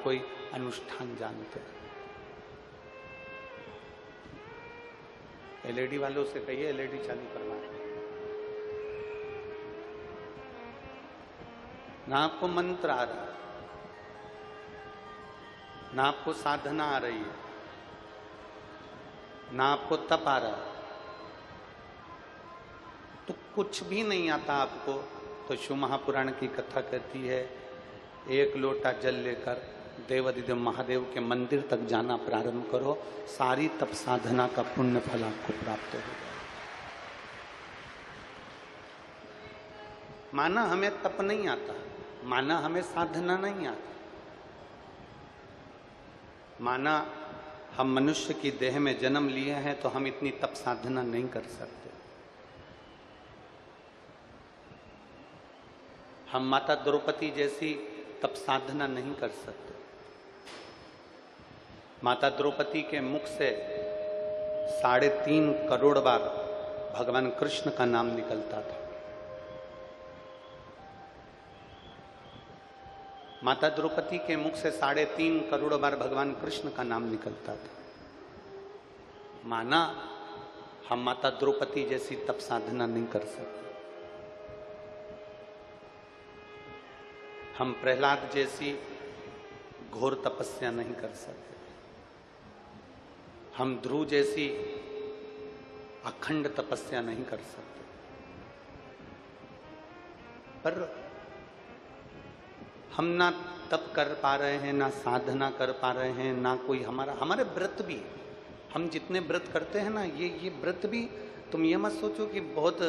कोई अनुष्ठान जानते हैं। एलईडी वालों से कहिए एलईडी चालू करवाएं। ना आपको मंत्र आ रहा है, ना आपको साधना आ रही है, ना आपको तप आ रहा है, तो कुछ भी नहीं आता आपको, तो शिव महापुराण की कथा कहती है एक लोटा जल लेकर देवाधिदेव महादेव के मंदिर तक जाना प्रारंभ करो, सारी तप साधना का पुण्य फल आपको प्राप्त हो जाए। माना हमें तप नहीं आता, माना हमें साधना नहीं आता, माना हम मनुष्य की देह में जन्म लिए हैं तो हम इतनी तप साधना नहीं कर सकते, हम माता द्रौपदी जैसी तप साधना नहीं कर सकते। माता द्रौपदी के मुख से 3.5 करोड़ बार भगवान कृष्ण का नाम निकलता था। माता द्रौपदी के मुख से 3.5 करोड़ बार भगवान कृष्ण का नाम निकलता था। माना हम माता द्रौपदी जैसी तप साधना नहीं कर सकते, हम प्रहलाद जैसी घोर तपस्या नहीं कर सकते, हम ध्रुव जैसी अखंड तपस्या नहीं कर सकते, पर हम ना तप कर पा रहे हैं, ना साधना कर पा रहे हैं, ना कोई हमारे व्रत भी, हम जितने व्रत करते हैं ना, ये व्रत भी, तुम ये मत सोचो कि बहुत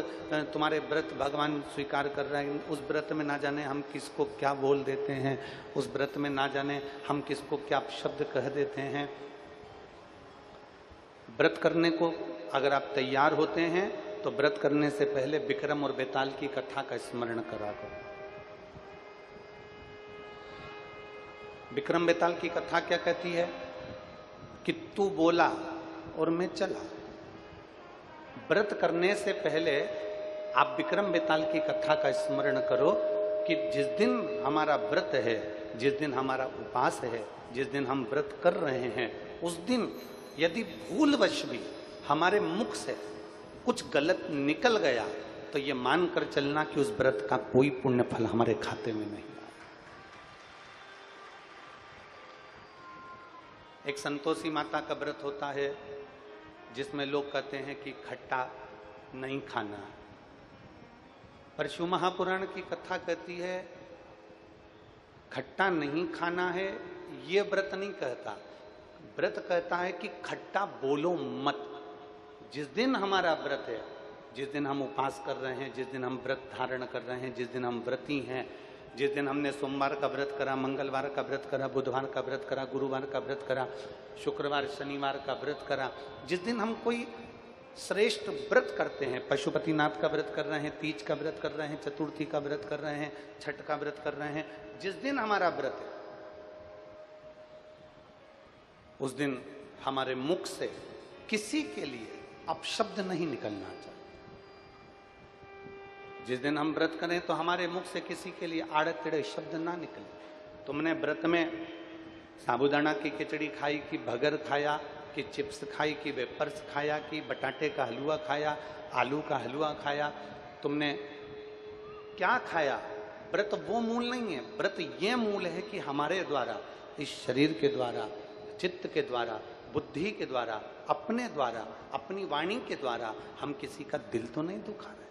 तुम्हारे व्रत भगवान स्वीकार कर रहे हैं। उस व्रत में ना जाने हम किसको क्या बोल देते हैं, उस व्रत में ना जाने हम किसको क्या शब्द कह देते हैं। व्रत करने को अगर आप तैयार होते हैं तो व्रत करने से पहले विक्रम और बेताल की कथा का स्मरण करा करो। विक्रम बेताल की कथा क्या कहती है कि तू बोला और मैं चला। व्रत करने से पहले आप विक्रम बेताल की कथा का स्मरण करो कि जिस दिन हमारा व्रत है, जिस दिन हमारा उपास है, जिस दिन हम व्रत कर रहे हैं, उस दिन यदि भूलवश भी हमारे मुख से कुछ गलत निकल गया तो ये मानकर चलना कि उस व्रत का कोई पुण्य फल हमारे खाते में नहीं। एक संतोषी माता का व्रत होता है जिसमें लोग कहते हैं कि खट्टा नहीं खाना, पर शिव महापुराण की कथा कहती है खट्टा नहीं खाना है, ये व्रत नहीं कहता। व्रत कहता है कि खट्टा बोलो मत। जिस दिन हमारा व्रत है, जिस दिन हम उपास कर रहे हैं, जिस दिन हम व्रत धारण कर रहे हैं, जिस दिन हम व्रती हैं, जिस दिन हमने सोमवार का व्रत करा, मंगलवार का व्रत करा, बुधवार का व्रत करा, गुरुवार का व्रत करा, शुक्रवार शनिवार का व्रत करा, जिस दिन हम कोई श्रेष्ठ व्रत करते हैं, पशुपतिनाथ का व्रत कर रहे हैं, तीज का व्रत कर रहे हैं, चतुर्थी का व्रत कर रहे हैं, छठ का व्रत कर रहे हैं, जिस दिन हमारा व्रत है उस दिन हमारे मुख से किसी के लिए अपशब्द नहीं निकलना चाहिए। जिस दिन हम व्रत करें तो हमारे मुख से किसी के लिए आड़े टेढ़े शब्द ना निकले। तुमने व्रत में साबूदाना की खिचड़ी खाई कि भगर खाया, कि चिप्स खाई, कि वेपर्स खाया, कि बटाटे का हलवा खाया, आलू का हलवा खाया, तुमने क्या खाया? व्रत वो मूल नहीं है। व्रत ये मूल है कि हमारे द्वारा, इस शरीर के द्वारा, चित्त के द्वारा, बुद्धि के द्वारा, अपने द्वारा, अपनी वाणी के द्वारा हम किसी का दिल तो नहीं दुखा रहे।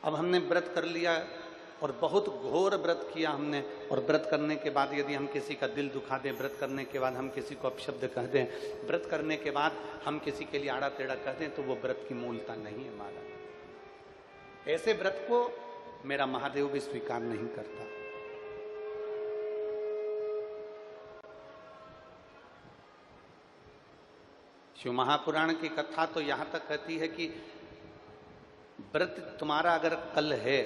अब हमने व्रत कर लिया और बहुत घोर व्रत किया हमने, और व्रत करने के बाद यदि हम किसी का दिल दुखा दें, व्रत करने के बाद हम किसी को अपशब्द कह दें, व्रत करने के बाद हम किसी के लिए आड़ा टेढ़ा कह दें, तो वो व्रत की मूलता नहीं है हमारा। ऐसे व्रत को मेरा महादेव भी स्वीकार नहीं करता। शिव महापुराण की कथा तो यहां तक कहती है कि व्रत तुम्हारा अगर कल है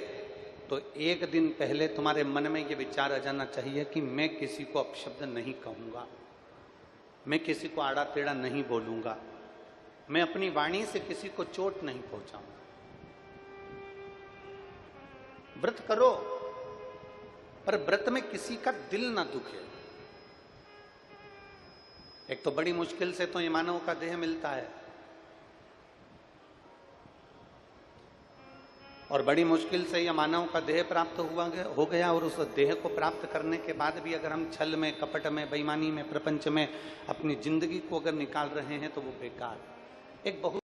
तो एक दिन पहले तुम्हारे मन में ये विचार आ जाना चाहिए कि मैं किसी को अपशब्द नहीं कहूंगा, मैं किसी को आड़ा टेढ़ा नहीं बोलूंगा, मैं अपनी वाणी से किसी को चोट नहीं पहुंचाऊंगा। व्रत करो पर व्रत में किसी का दिल ना दुखे। एक तो बड़ी मुश्किल से तो ये मानव का देह मिलता है, और बड़ी मुश्किल से यह मानव का देह प्राप्त हो गया, और उस देह को प्राप्त करने के बाद भी अगर हम छल में, कपट में, बेईमानी में, प्रपंच में अपनी जिंदगी को अगर निकाल रहे हैं तो वो बेकार। एक बहुत